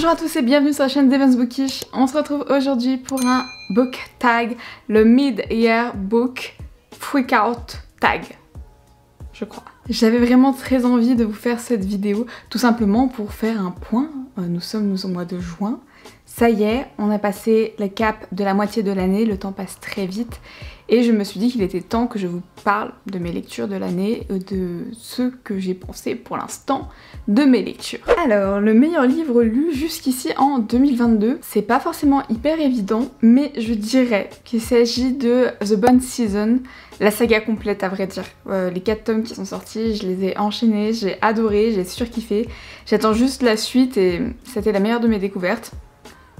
Bonjour à tous et bienvenue sur la chaîne Devon's Bookish. On se retrouve aujourd'hui pour un book tag, le Mid-Year Book Freakout Tag, je crois. J'avais vraiment très envie de vous faire cette vidéo, tout simplement pour faire un point. Nous sommes au mois de juin. Ça y est, on a passé le cap de la moitié de l'année, le temps passe très vite. Et je me suis dit qu'il était temps que je vous parle de mes lectures de l'année, de ce que j'ai pensé pour l'instant de mes lectures. Alors, le meilleur livre lu jusqu'ici en 2022, c'est pas forcément hyper évident, mais je dirais qu'il s'agit de The Bone Season, la saga complète à vrai dire. Les 4 tomes qui sont sortis, je les ai enchaînés, j'ai adoré, j'ai surkiffé. J'attends juste la suite et c'était la meilleure de mes découvertes.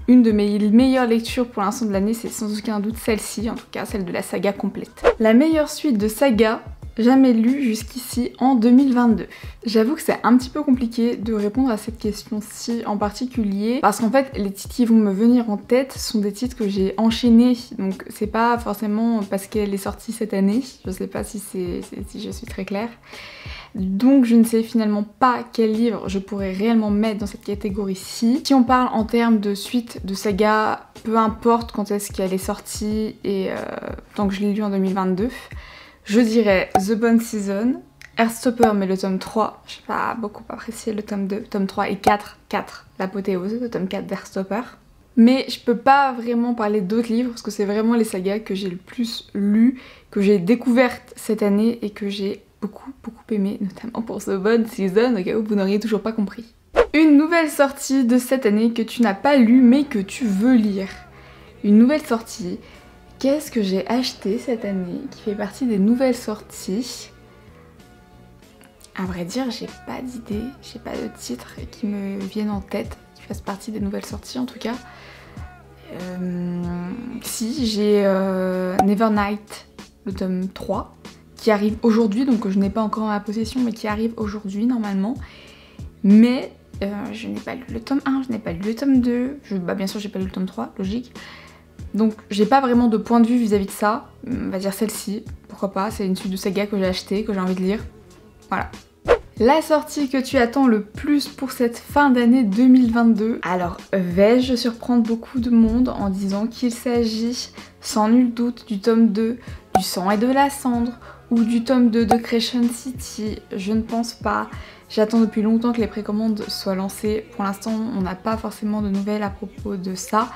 Une de mes meilleures lectures pour l'instant de l'année, c'est sans aucun doute celle-ci, en tout cas celle de la saga complète. La meilleure suite de saga jamais lue jusqu'ici en 2022. J'avoue que c'est un petit peu compliqué de répondre à cette question-ci en particulier, parce qu'en fait les titres qui vont me venir en tête sont des titres que j'ai enchaînés, donc c'est pas forcément parce qu'elle est sortie cette année, je sais pas si je suis très claire. Donc je ne sais finalement pas quel livre je pourrais réellement mettre dans cette catégorie-ci. Si on parle en termes de suite de saga, peu importe quand est-ce qu'elle est sortie et tant que je l'ai lu en 2022, je dirais The Bone Season, Heartstopper mais le tome 3, je n'ai pas beaucoup apprécié le tome 2, tome 3 et 4, l'apothéose, le tome 4 d'Heartstopper. Mais je peux pas vraiment parler d'autres livres parce que c'est vraiment les sagas que j'ai le plus lues, que j'ai découvertes cette année et que j'ai beaucoup aimé, notamment pour The Bone Season, au cas où vous n'auriez toujours pas compris. Une nouvelle sortie de cette année que tu n'as pas lue mais que tu veux lire. Une nouvelle sortie. Qu'est-ce que j'ai acheté cette année qui fait partie des nouvelles sorties? À vrai dire, j'ai pas d'idée, j'ai pas de titres qui me viennent en tête, qui fassent partie des nouvelles sorties en tout cas. Si, j'ai Nevernight, le tome 3, qui arrive aujourd'hui, donc je n'ai pas encore en ma possession, mais qui arrive aujourd'hui normalement. Mais je n'ai pas lu le tome 1, je n'ai pas lu le tome 2, bien sûr j'ai pas lu le tome 3, logique. Donc j'ai pas vraiment de point de vue vis-à-vis de ça, on va dire celle-ci, pourquoi pas, c'est une suite de saga que j'ai acheté, que j'ai envie de lire, voilà. La sortie que tu attends le plus pour cette fin d'année 2022. Alors vais-je surprendre beaucoup de monde en disant qu'il s'agit sans nul doute du tome 2 du sang et de la cendre ou du tome 2 de Crescent City? Je ne pense pas. J'attends depuis longtemps que les précommandes soient lancées. Pour l'instant on n'a pas forcément de nouvelles à propos de ça.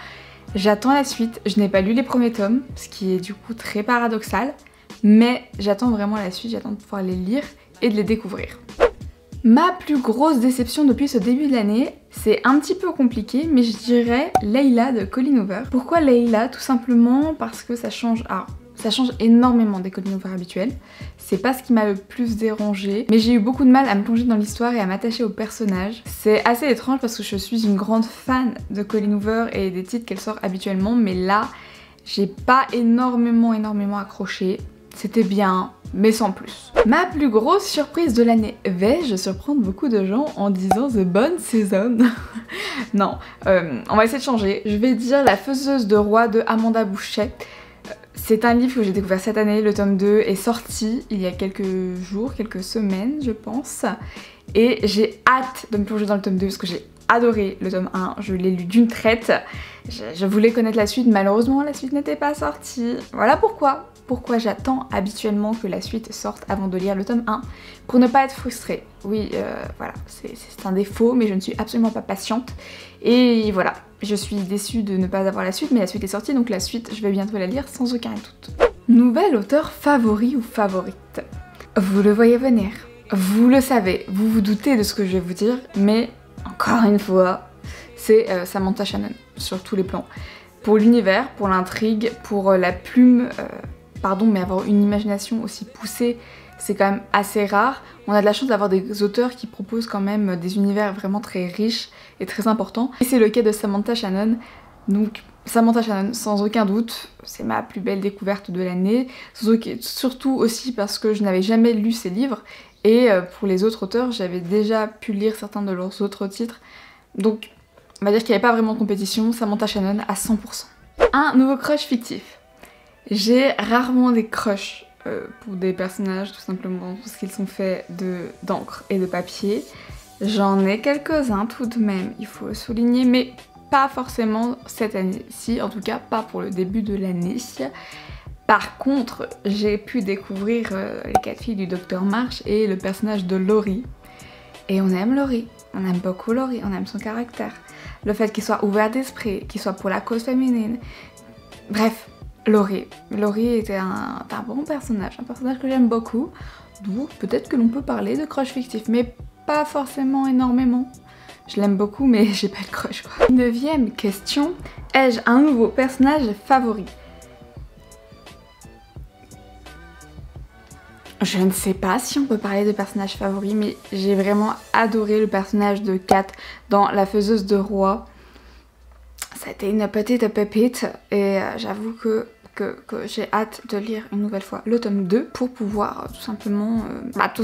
J'attends la suite, je n'ai pas lu les premiers tomes, ce qui est du coup très paradoxal, mais j'attends vraiment la suite, j'attends de pouvoir les lire et de les découvrir. Ma plus grosse déception depuis ce début de l'année, c'est un petit peu compliqué, mais je dirais Layla de Colleen Hoover. Pourquoi Layla? Tout simplement parce que ça change... Alors, ça change énormément des Colleen Hoover habituels. C'est pas ce qui m'a le plus dérangé, mais j'ai eu beaucoup de mal à me plonger dans l'histoire et à m'attacher au personnage. C'est assez étrange parce que je suis une grande fan de Colleen Hoover et des titres qu'elle sort habituellement, mais là, j'ai pas énormément accroché. C'était bien, mais sans plus. Ma plus grosse surprise de l'année, vais-je surprendre beaucoup de gens en disant The Bone Season? Non, on va essayer de changer. Je vais dire La Faiseuse de Roi de Amanda Bouchet. C'est un livre que j'ai découvert cette année, le tome 2 est sorti il y a quelques jours, quelques semaines je pense. Et j'ai hâte de me plonger dans le tome 2 parce que j'ai adoré le tome 1, je l'ai lu d'une traite. Je voulais connaître la suite, malheureusement la suite n'était pas sortie. Voilà pourquoi j'attends habituellement que la suite sorte avant de lire le tome 1, pour ne pas être frustrée. Oui, voilà, c'est un défaut, mais je ne suis absolument pas patiente. Et voilà, je suis déçue de ne pas avoir la suite, mais la suite est sortie, donc la suite, je vais bientôt la lire sans aucun doute. Nouvel auteur favori ou favorite? Vous le voyez venir, vous le savez, vous vous doutez de ce que je vais vous dire, mais encore une fois, c'est Samantha Shannon, sur tous les plans. Pour l'univers, pour l'intrigue, pour la plume... mais avoir une imagination aussi poussée, c'est quand même assez rare. On a de la chance d'avoir des auteurs qui proposent quand même des univers vraiment très riches et très importants. Et c'est le cas de Samantha Shannon. Donc Samantha Shannon, sans aucun doute, c'est ma plus belle découverte de l'année. Surtout aussi parce que je n'avais jamais lu ses livres. Et pour les autres auteurs, j'avais déjà pu lire certains de leurs autres titres. Donc on va dire qu'il n'y avait pas vraiment de compétition. Samantha Shannon à 100%. Un nouveau crush fictif. J'ai rarement des crushs pour des personnages, tout simplement parce qu'ils sont faits d'encre et de papier. J'en ai quelques-uns tout de même, il faut le souligner, mais pas forcément cette année-ci, en tout cas pas pour le début de l'année. Par contre, j'ai pu découvrir les 4 filles du Docteur March et le personnage de Laurie. Et on aime Laurie, on aime beaucoup Laurie, on aime son caractère. Le fait qu'il soit ouvert d'esprit, qu'il soit pour la cause féminine. Bref, Laurie était un bon personnage, un personnage que j'aime beaucoup. Donc peut-être que l'on peut parler de crush fictif, mais pas forcément énormément. Je l'aime beaucoup, mais j'ai pas de crush quoi. 9e question, ai-je un nouveau personnage favori? Je ne sais pas si on peut parler de personnage favori, mais j'ai vraiment adoré le personnage de Kat dans La Faiseuse de Roi. C'était une petite pépite et j'avoue que j'ai hâte de lire une nouvelle fois le tome 2 pour pouvoir tout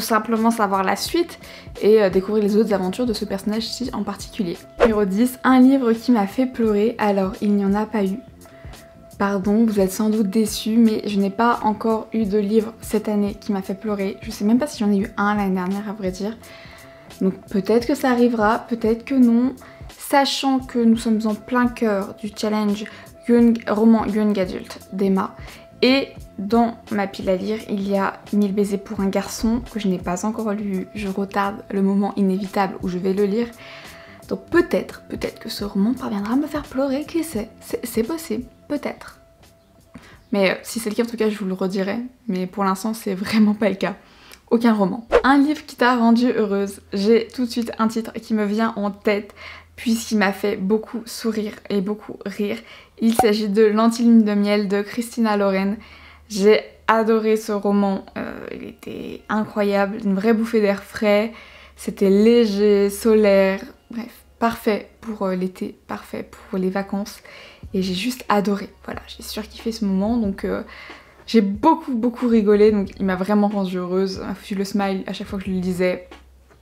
simplement savoir la suite et découvrir les autres aventures de ce personnage-ci en particulier. Numéro 10, un livre qui m'a fait pleurer, alors il n'y en a pas eu. Pardon, vous êtes sans doute déçus, mais je n'ai pas encore eu de livre cette année qui m'a fait pleurer. Je sais même pas si j'en ai eu un l'année dernière à vrai dire. Donc peut-être que ça arrivera, peut-être que non. Sachant que nous sommes en plein cœur du challenge roman Young Adult d'Emma. Et dans ma pile à lire, il y a 1000 baisers pour un garçon que je n'ai pas encore lu. Je retarde le moment inévitable où je vais le lire. Donc peut-être que ce roman parviendra à me faire pleurer, qui sait, c'est possible, peut-être. Mais si c'est le cas, en tout cas, je vous le redirai. Mais pour l'instant, c'est vraiment pas le cas. Aucun roman. Un livre qui t'a rendue heureuse. J'ai tout de suite un titre qui me vient en tête, puisqu'il m'a fait beaucoup sourire et beaucoup rire. Il s'agit de L'Antilune de miel de Christina Lauren. J'ai adoré ce roman, il était incroyable, une vraie bouffée d'air frais. C'était léger, solaire, bref, parfait pour l'été, parfait pour les vacances. Et j'ai juste adoré, voilà, j'ai surkiffé ce moment, donc j'ai beaucoup rigolé, donc il m'a vraiment rendue heureuse, m'a foutu le smile à chaque fois que je le lisais.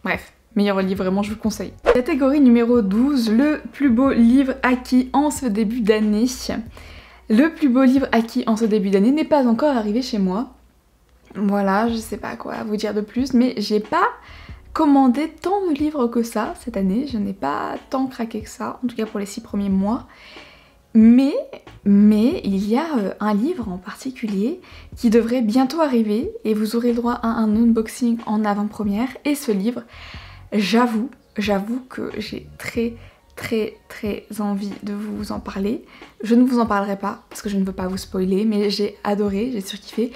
Bref, meilleur livre, vraiment, je vous le conseille. Catégorie numéro 12, le plus beau livre acquis en ce début d'année. Le plus beau livre acquis en ce début d'année n'est pas encore arrivé chez moi. Voilà, je sais pas quoi vous dire de plus, mais j'ai pas commandé tant de livres que ça cette année, je n'ai pas tant craqué que ça, en tout cas pour les 6 premiers mois. Mais il y a un livre en particulier qui devrait bientôt arriver et vous aurez le droit à un unboxing en avant-première. Et ce livre, j'avoue que j'ai très envie de vous en parler. Je ne vous en parlerai pas parce que je ne veux pas vous spoiler, mais j'ai adoré, j'ai surkiffé.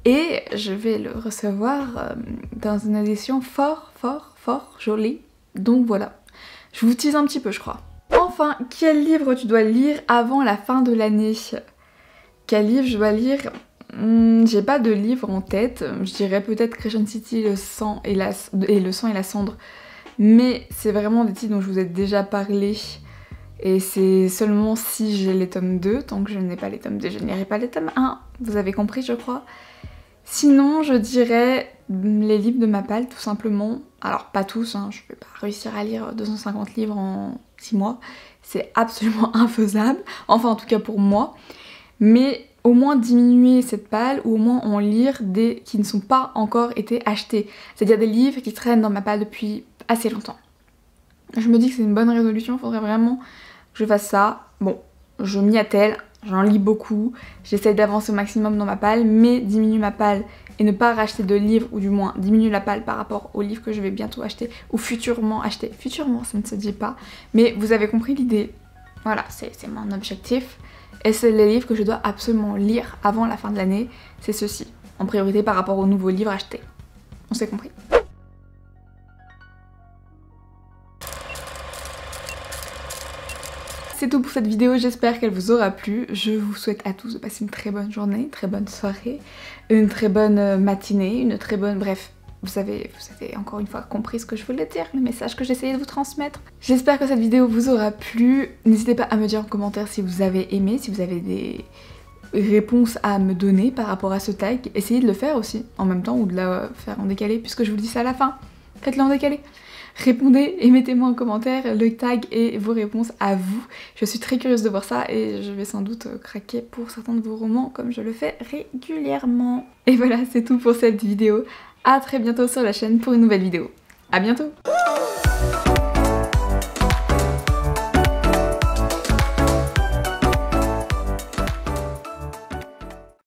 Et je vais le recevoir dans une édition fort jolie. Donc voilà, je vous tease un petit peu je crois. Enfin, quel livre tu dois lire avant la fin de l'année? Quel livre je dois lire? J'ai pas de livre en tête. Je dirais peut-être Crescent City, le sang et la cendre. Mais c'est vraiment des titres dont je vous ai déjà parlé. Et c'est seulement si j'ai les tomes 2. Tant que je n'ai pas les tomes 2, je n'irai pas les tomes 1. Vous avez compris, je crois. Sinon, je dirais les livres de Mappal, tout simplement. Alors, pas tous, hein, je vais pas réussir à lire 250 livres en 6 mois. C'est absolument infaisable. Enfin, en tout cas pour moi. Mais au moins diminuer cette palle ou au moins en lire des qui ne sont pas encore été achetés. C'est-à-dire des livres qui traînent dans ma palle depuis assez longtemps. Je me dis que c'est une bonne résolution, il faudrait vraiment que je fasse ça. Bon, je m'y attelle, j'en lis beaucoup, j'essaie d'avancer au maximum dans ma palle, mais diminuer ma palle et ne pas racheter de livres, ou du moins diminuer la palle par rapport aux livres que je vais bientôt acheter, ou futurement acheter. Futurement, ça ne se dit pas, mais vous avez compris l'idée. Voilà, c'est mon objectif. Et c'est les livres que je dois absolument lire avant la fin de l'année, c'est ceux-ci, en priorité par rapport aux nouveaux livres achetés. On s'est compris. C'est tout pour cette vidéo, j'espère qu'elle vous aura plu. Je vous souhaite à tous de passer une très bonne journée, une très bonne soirée, une très bonne matinée, une très bonne... Bref, vous avez encore une fois compris ce que je voulais dire, le message que j'essayais de vous transmettre. J'espère que cette vidéo vous aura plu. N'hésitez pas à me dire en commentaire si vous avez aimé, si vous avez des réponses à me donner par rapport à ce tag. Essayez de le faire aussi en même temps ou de la faire en décalé puisque je vous le dis ça à la fin. Faites-le en décalé. Répondez et mettez-moi en commentaire le tag et vos réponses à vous. Je suis très curieuse de voir ça et je vais sans doute craquer pour certains de vos romans comme je le fais régulièrement. Et voilà, c'est tout pour cette vidéo. À très bientôt sur la chaîne pour une nouvelle vidéo. À bientôt!